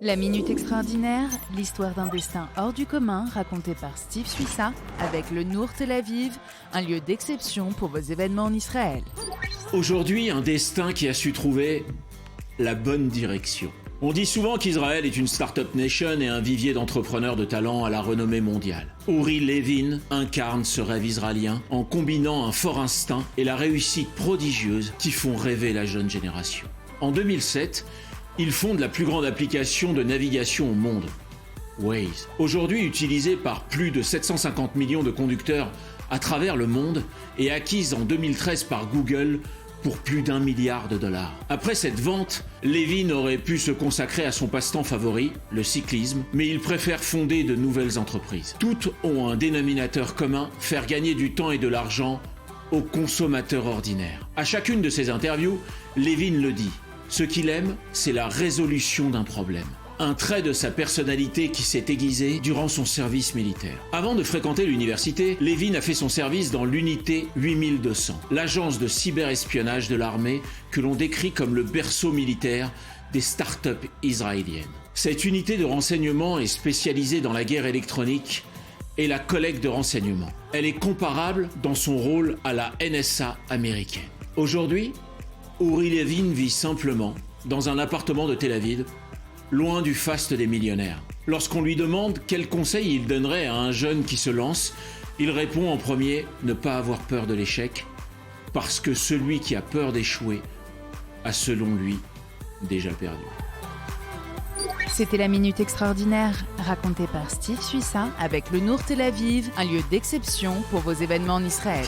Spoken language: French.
La Minute Extraordinaire, l'histoire d'un destin hors du commun racontée par Steve Suissa avec le Nour Tel Aviv, un lieu d'exception pour vos événements en Israël. Aujourd'hui, un destin qui a su trouver la bonne direction. On dit souvent qu'Israël est une start-up nation et un vivier d'entrepreneurs de talent à la renommée mondiale. Uri Levin incarne ce rêve israélien en combinant un fort instinct et la réussite prodigieuse qui font rêver la jeune génération. En 2007, il fonde la plus grande application de navigation au monde, Waze. Aujourd'hui utilisée par plus de 750 millions de conducteurs à travers le monde et acquise en 2013 par Google pour plus d'1 milliard de dollars. Après cette vente, Levin aurait pu se consacrer à son passe-temps favori, le cyclisme, mais il préfère fonder de nouvelles entreprises. Toutes ont un dénominateur commun, faire gagner du temps et de l'argent aux consommateurs ordinaires. À chacune de ses interviews, Levin le dit. Ce qu'il aime, c'est la résolution d'un problème. Un trait de sa personnalité qui s'est aiguisé durant son service militaire. Avant de fréquenter l'université, Levin a fait son service dans l'unité 8200, l'agence de cyberespionnage de l'armée que l'on décrit comme le berceau militaire des start-up israéliennes. Cette unité de renseignement est spécialisée dans la guerre électronique et la collecte de renseignements. Elle est comparable dans son rôle à la NSA américaine. Aujourd'hui, Uri Levin vit simplement dans un appartement de Tel Aviv, loin du faste des millionnaires. Lorsqu'on lui demande quel conseil il donnerait à un jeune qui se lance, il répond en premier ne pas avoir peur de l'échec, parce que celui qui a peur d'échouer a selon lui déjà perdu. C'était la Minute Extraordinaire, racontée par Steve Suissa avec le Nour Tel Aviv, un lieu d'exception pour vos événements en Israël.